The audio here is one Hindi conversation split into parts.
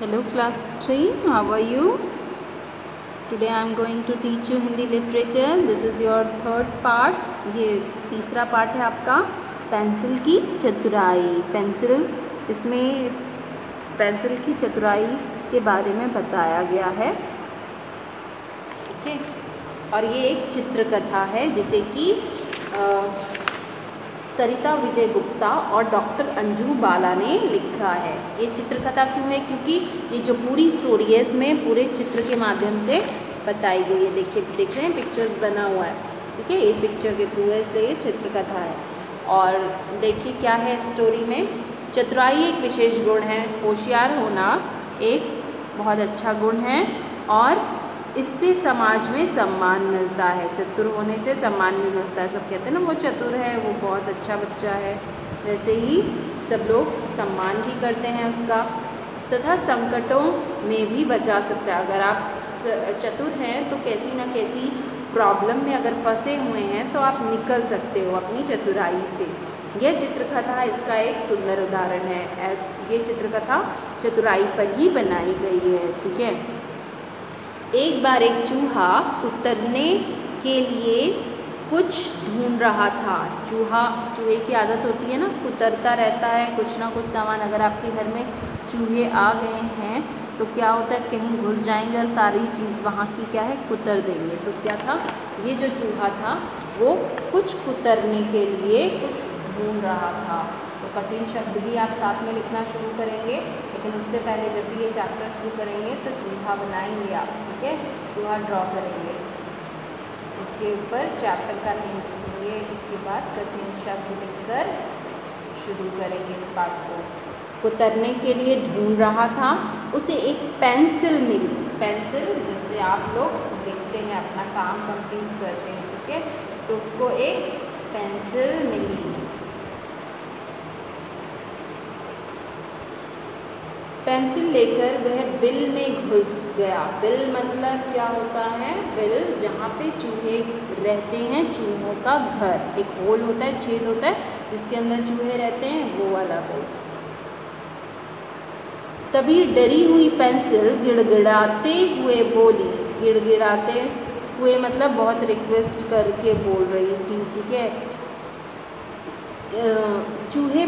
Hello class 3, how are you? Today I am going to teach you Hindi literature. This is your third part. ये तीसरा पार्ट है आपका पेंसिल की चतुराई। इसमें पेंसिल की चतुराई के बारे में बताया गया है। ठीक है, और ये एक चित्रकथा है जिसे कि सरिता विजय गुप्ता और डॉक्टर अंजू बाला ने लिखा है। ये चित्रकथा क्यों है? क्योंकि ये जो पूरी स्टोरी है इसमें पूरे चित्र के माध्यम से बताई गई है। देखिए, देख रहे हैं पिक्चर्स बना हुआ है। ठीक है, ये पिक्चर के थ्रू है, इसलिए ये चित्रकथा है। और देखिए क्या है स्टोरी में। चतुराई एक विशेष गुण है, होशियार होना एक बहुत अच्छा गुण है और इससे समाज में सम्मान मिलता है। चतुर होने से सम्मान भी मिलता है। सब कहते हैं ना वो चतुर है, वो बहुत अच्छा बच्चा है, वैसे ही सब लोग सम्मान भी करते हैं उसका। तथा संकटों में भी बचा सकता है। अगर आप चतुर हैं तो कैसी ना कैसी प्रॉब्लम में अगर फंसे हुए हैं तो आप निकल सकते हो अपनी चतुराई से। यह चित्रकथा इसका एक सुंदर उदाहरण है। ये चित्रकथा चतुराई पर ही बनाई गई है। ठीक है, एक बार एक चूहा कुतरने के लिए कुछ ढूंढ रहा था। चूहे की आदत होती है ना, कुतरता रहता है कुछ ना कुछ सामान। अगर आपके घर में चूहे आ गए हैं तो क्या होता है, कहीं घुस जाएंगे और सारी चीज़ वहाँ की क्या है, कुतर देंगे। तो क्या था, ये जो चूहा था वो कुछ कुतरने के लिए कुछ ढूंढ रहा था। तो कठिन शब्द भी आप साथ में लिखना शुरू करेंगे, लेकिन उससे पहले जब भी ये चैप्टर शुरू करेंगे तो चूहा बनाएंगे आप। ठीक है, चूहा ड्रॉ करेंगे, उसके ऊपर चैप्टर का नेम लिखेंगे, उसके बाद कठिन शब्द लिखकर शुरू करेंगे इस पाठ को। कुतरने के लिए ढूंढ रहा था, उसे एक पेंसिल मिली। पेंसिल जिससे आप लोग लिखते हैं, अपना काम कंप्लीट करते हैं। ठीक है, तो उसको एक पेंसिल मिली। पेंसिल लेकर वह बिल में घुस गया। बिल मतलब क्या होता है? बिल जहाँ पे चूहे रहते हैं, चूहों का घर। एक होल होता है, छेद होता है जिसके अंदर चूहे रहते हैं, वो वाला बिल। तभी डरी हुई पेंसिल गिड़गिड़ाते हुए बोली। गिड़गिड़ाते हुए मतलब बहुत रिक्वेस्ट करके बोल रही थी। ठीक है, चूहे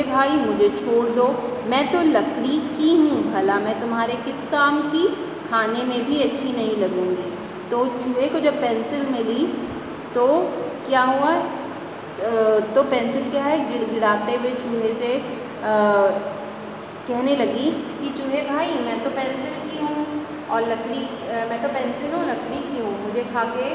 भाई मुझे छोड़ दो, मैं तो लकड़ी की हूँ, भला मैं तुम्हारे किस काम की, खाने में भी अच्छी नहीं लगूँगी। तो चूहे को जब पेंसिल मिली तो क्या हुआ, तो पेंसिल क्या है, गिड़गिड़ाते हुए चूहे से कहने लगी कि चूहे भाई मैं तो पेंसिल की हूँ और मैं तो पेंसिल हूँ, लकड़ी की हूँ, मुझे खा के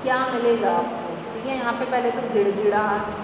क्या मिलेगा आपको। ठीक है, यहाँ पे पहले तो गिड़गिड़ाते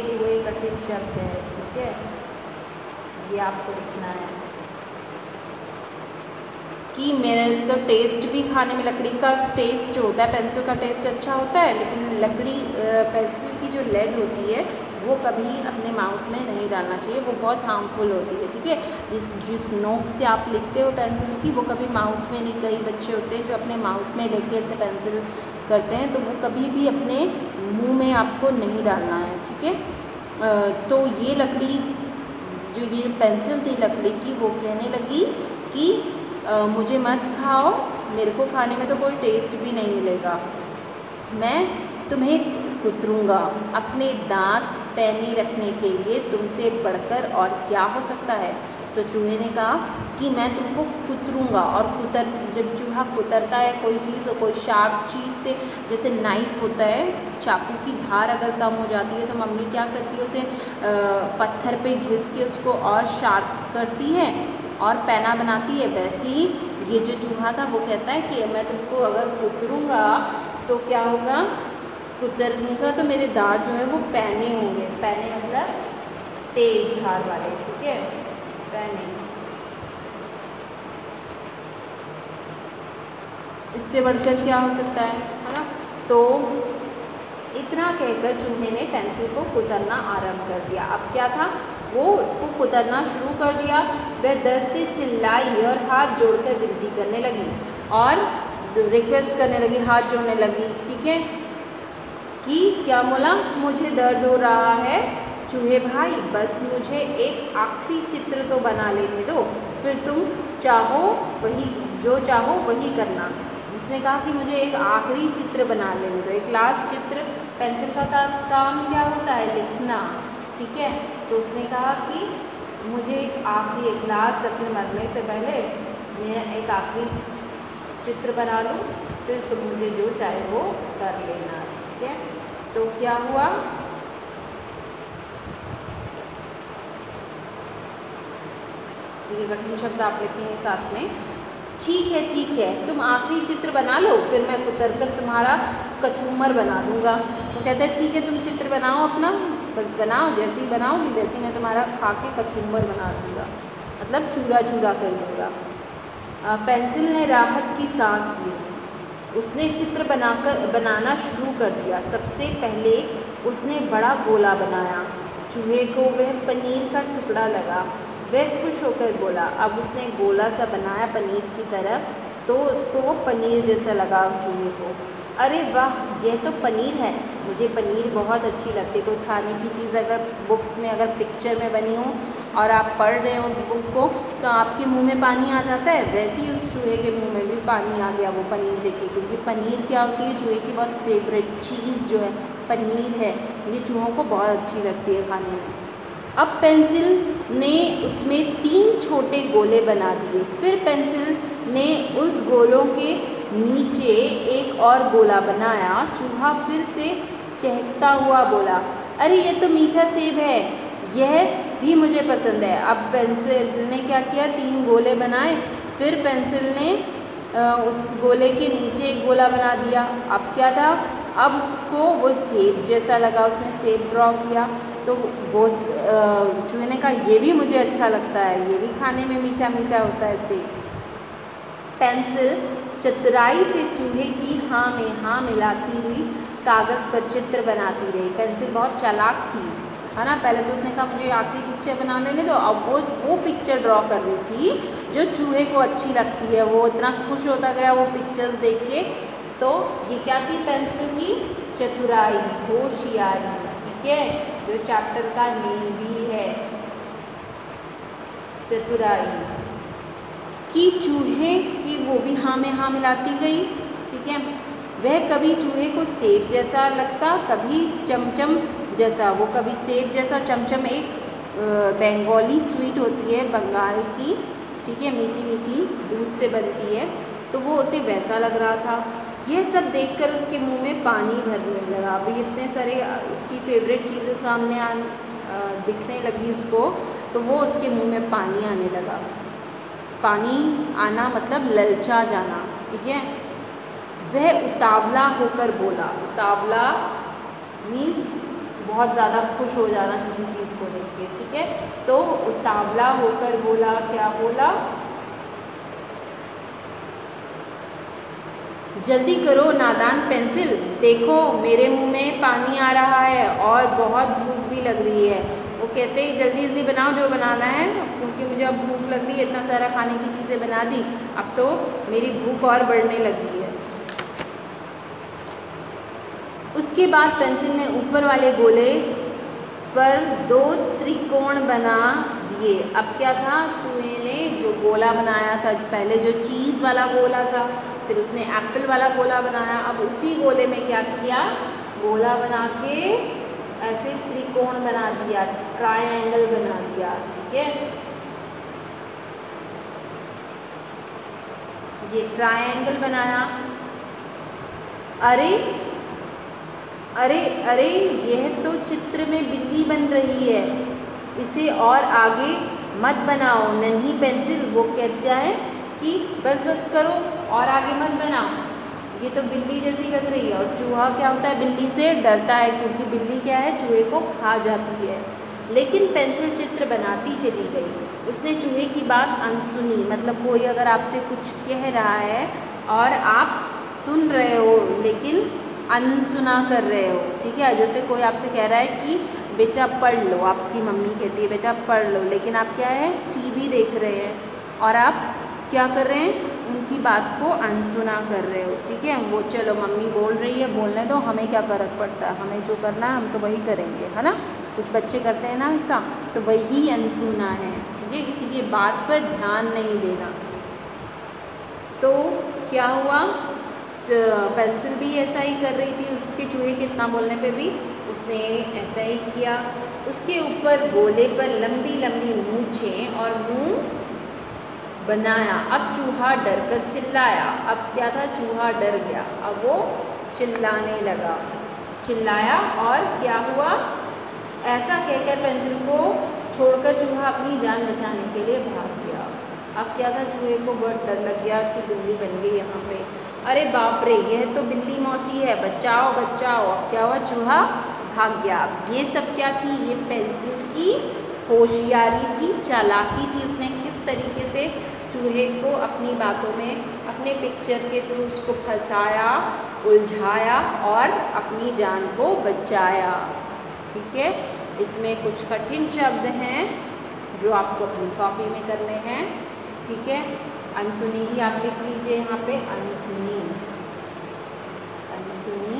हुए कठिन शब्द है। ठीक है, ये आपको लिखना है कि मेरे तो टेस्ट भी खाने में, लकड़ी का टेस्ट जो होता है, पेंसिल का टेस्ट अच्छा होता है, लेकिन पेंसिल की जो लेड होती है वो कभी अपने माउथ में नहीं डालना चाहिए, वो बहुत हार्मफुल होती है। ठीक है, जिस नोक से आप लिखते हो पेंसिल की, वो कभी माउथ में नहीं। कई बच्चे होते हैं जो अपने माउथ में लेके ऐसे पेंसिल करते हैं, तो वो कभी भी अपने मुंह में आपको नहीं डालना है। ठीक है, तो ये लकड़ी जो ये पेंसिल थी लकड़ी की, वो कहने लगी कि मुझे मत खाओ, मेरे को खाने में तो कोई टेस्ट भी नहीं मिलेगा, मैं तुम्हें कुतरूँगा। अपने दांत पैनी रखने के लिए तुमसे बढ़कर और क्या हो सकता है। तो चूहे ने कहा कि मैं तुमको कुतरूँगा। और जब चूहा कुतरता है कोई चीज़, कोई शार्प चीज़ से, जैसे नाइफ होता है, चाकू की धार अगर कम हो जाती है तो मम्मी क्या करती है, उसे पत्थर पे घिस के उसको और शार्प करती है और पैना बनाती है। वैसे ही ये जो चूहा था वो कहता है कि मैं तुमको अगर कुतरूँगा तो क्या होगा, कुतरूँगा तो मेरे दांत जो है वो पैने होंगे। पैने मतलब तेज धार वाले। ठीक है, पैने। इससे बढ़कर क्या हो सकता है ना। तो इतना कहकर चूहे ने पेंसिल को कुतरना आरंभ कर दिया। अब क्या था, वो उसको कुतरना शुरू कर दिया। वह दर्द से चिल्लाई और हाथ जोड़कर विनती करने लगी और रिक्वेस्ट करने लगी, हाथ जोड़ने लगी। ठीक है, कि क्या बोला, मुझे दर्द हो रहा है, चूहे भाई बस मुझे एक आखिरी चित्र तो बना लेने दो, फिर तुम चाहो वही, जो चाहो वही करना। उसने कहा कि मुझे एक आखिरी चित्र बना लेने दो, एक लास्ट चित्र। पेंसिल का काम क्या होता है? लिखना, ठीक है। तो उसने कहा कि मुझे एक आखिरी, एक लास्ट, अपने मरने से पहले मैं एक आखिरी चित्र बना लूँ, फिर तुम मुझे जो चाहे वो कर लेना, ठीक है। तो क्या हुआ? ये कठिन शब्द आप लिखेंगे साथ में। ठीक है, तुम आखिरी चित्र बना लो, फिर मैं कुतर कर तुम्हारा कचूमर बना दूंगा। तो कहते हैं ठीक है, तुम चित्र बनाओ अपना, बस बनाओ, जैसे ही बनाओगी वैसे ही मैं तुम्हारा खा के कचूमर बना दूंगा, मतलब चूरा चूरा कर दूंगा। पेंसिल ने राहत की सांस ली। उसने चित्र बनाना शुरू कर दिया। सबसे पहले उसने बड़ा गोला बनाया। चूहे को वह पनीर का टुकड़ा लगा। वह खुश होकर बोला। अब उसने गोला सा बनाया पनीर की तरह, तो उसको वो पनीर जैसा लगा चूहे को। अरे वाह, यह तो पनीर है, मुझे पनीर बहुत अच्छी लगती है। कोई खाने की चीज़ अगर बुक्स में, अगर पिक्चर में बनी हो और आप पढ़ रहे हो उस बुक को, तो आपके मुंह में पानी आ जाता है। वैसे ही उस चूहे के मुंह में भी पानी आ गया वो पनीर देख के, क्योंकि पनीर क्या होती है, चूहे की बहुत फेवरेट चीज़ जो है पनीर है। ये चूहों को बहुत अच्छी लगती है खाने में। अब पेंसिल ने उसमें 3 छोटे गोले बना दिए। फिर पेंसिल ने उस गोलों के नीचे एक और गोला बनाया। चूहा फिर से चहकता हुआ बोला, अरे ये तो मीठा सेब है, यह भी मुझे पसंद है। अब पेंसिल ने क्या किया, 3 गोले बनाए। फिर पेंसिल ने उस गोले के नीचे एक गोला बना दिया। अब क्या था, अब उसको वो सेब जैसा लगा, उसने सेब ड्रॉ किया। तो वो चूहे ने कहा ये भी मुझे अच्छा लगता है, ये भी खाने में मीठा मीठा होता है सेब। पेंसिल चतुराई से चूहे की हाँ में हाँ मिलाती हुई कागज़ पर चित्र बनाती रही। पेंसिल बहुत चालाक थी, है ना। पहले तो उसने कहा मुझे आखिरी पिक्चर बना लेने दो, अब वो पिक्चर ड्रॉ कर रही थी जो चूहे को अच्छी लगती है। वो इतना खुश होता गया वो पिक्चर्स देख के। तो ये क्या थी पेंसिल की? चतुराई, होशियारी, ठीक है, जो चैप्टर का नेम भी है, चतुराई कि चूहे की वो भी हाँ में हाँ मिलाती गई, ठीक है। वह कभी चूहे को सेब जैसा लगता, कभी चमचम जैसा। वो कभी सेब जैसा, चमचम एक बंगाली स्वीट होती है बंगाल की, ठीक है, मीठी मीठी दूध से बनती है, तो वो उसे वैसा लग रहा था। यह सब देखकर उसके मुंह में पानी भरने लगा। अभी इतने सारे उसकी फेवरेट चीज़ें सामने दिखने लगी उसको, तो वो उसके मुंह में पानी आने लगा। पानी आना मतलब ललचा जाना, ठीक है। वह उतावला होकर बोला। उतावला मीन्स बहुत ज़्यादा खुश हो जाना किसी चीज़ को देख के, ठीक है। तो उतावला होकर बोला, क्या बोला? जल्दी करो नादान पेंसिल, देखो मेरे मुंह में पानी आ रहा है और बहुत भूख भी लग रही है। वो कहते हैं जल्दी जल्दी बनाओ जो बनाना है, क्योंकि मुझे अब भूख लग रही है, इतना सारा खाने की चीज़ें बना दी, अब तो मेरी भूख और बढ़ने लगी है। उसके बाद पेंसिल ने ऊपर वाले गोले पर 2 त्रिकोण बना दिए। अब क्या था, चूहे ने जो गोला बनाया था पहले, जो चीज़ वाला गोला था, फिर उसने एप्पल वाला गोला बनाया। अब उसी गोले में क्या किया, गोला बना के ऐसे त्रिकोण बना दिया, ट्रायंगल बना दिया, ठीक है। ये ट्रायंगल बनाया। अरे अरे अरे, यह तो चित्र में बिल्ली बन रही है, इसे और आगे मत बनाओ नन्ही पेंसिल। वो कहता है कि बस बस करो और आगे मत बनाओ, ये तो बिल्ली जैसी लग रही है। और चूहा क्या होता है, बिल्ली से डरता है, क्योंकि बिल्ली क्या है, चूहे को खा जाती है। लेकिन पेंसिल चित्र बनाती चली गई। उसने चूहे की बात अनसुनी, मतलब कोई अगर आपसे कुछ कह रहा है और आप सुन रहे हो लेकिन अनसुना कर रहे हो, ठीक है। जैसे कोई आपसे कह रहा है कि बेटा पढ़ लो, आपकी मम्मी कहती है बेटा पढ़ लो, लेकिन आप क्या है, टीवी देख रहे हैं और आप क्या कर रहे हैं, उनकी बात को अनसुना कर रहे हो, ठीक है। वो चलो मम्मी बोल रही है, बोलने दो, हमें क्या फ़र्क पड़ता है, हमें जो करना है हम तो वही करेंगे, है ना। कुछ बच्चे करते हैं ना ऐसा, तो वही अनसुना है, ठीक है, किसी की बात पर ध्यान नहीं देना। तो क्या हुआ, पेंसिल भी ऐसा ही कर रही थी, उसके चूहे के इतना बोलने पे भी उसने ऐसा ही किया। उसके ऊपर गोले पर लंबी लंबी मूंछें और मुंह बनाया। अब चूहा डर कर चिल्लाया। अब क्या था, चूहा डर गया, अब वो चिल्लाने लगा, चिल्लाया और क्या हुआ, ऐसा कहकर पेंसिल को छोड़कर चूहा अपनी जान बचाने के लिए भाग गया। अब क्या था, चूहे को बहुत डर लग गया कि बिल्ली बन गई यहाँ पे, अरे बाप रे, यह तो बिल्ली मौसी है, बचाओ बचाओ। अब क्या हुआ, चूहा भाग गया। ये सब क्या थी, ये पेंसिल की होशियारी थी, चालाकी थी। उसने किस तरीके से चूहे को अपनी बातों में, अपने पिक्चर के थ्रू उसको फंसाया, उलझाया और अपनी जान को बचाया। ठीक है, इसमें कुछ कठिन शब्द हैं जो आपको अपनी कॉपी में करने हैं। ठीक है, अनसुनी भी आप लिख लीजिए यहाँ पे, अनसुनी, अनसुनी,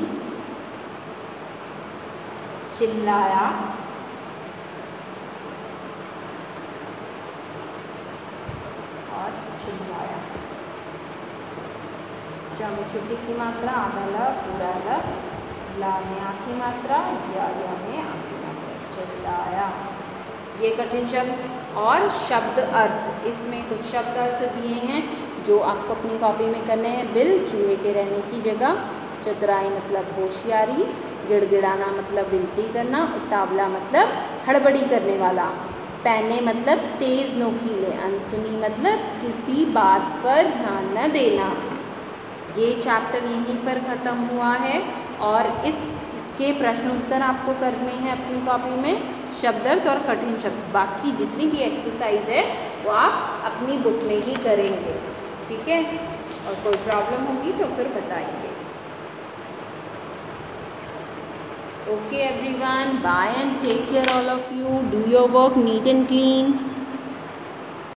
चिल्लाया, और चिल्लाया। च में छुट्टी की मात्रा, आधा ल, पूरा ल, ला में आ की मात्रा, या में आ की मात्रा, चिल्लाया। ये कठिन शब्द और शब्द अर्थ, इसमें कुछ शब्द अर्थ दिए हैं जो आपको अपनी कॉपी में करने हैं। बिल, चूहे के रहने की जगह। चतुराई मतलब होशियारी। गिड़गिड़ाना मतलब विनती करना। उतावला मतलब हड़बड़ी करने वाला। पैने मतलब तेज नोकीले। अनसुनी मतलब किसी बात पर ध्यान न देना। ये चैप्टर यहीं पर ख़त्म हुआ है और इसके प्रश्न उत्तर आपको करने हैं अपनी कॉपी में, शब्द अर्थ और कठिन शब्द। बाकी जितनी भी एक्सरसाइज है वो आप अपनी बुक में ही करेंगे। ठीक है, और कोई प्रॉब्लम होगी तो फिर बताएंगे। Okay everyone, bye and take care all of you. Do your work neat and clean.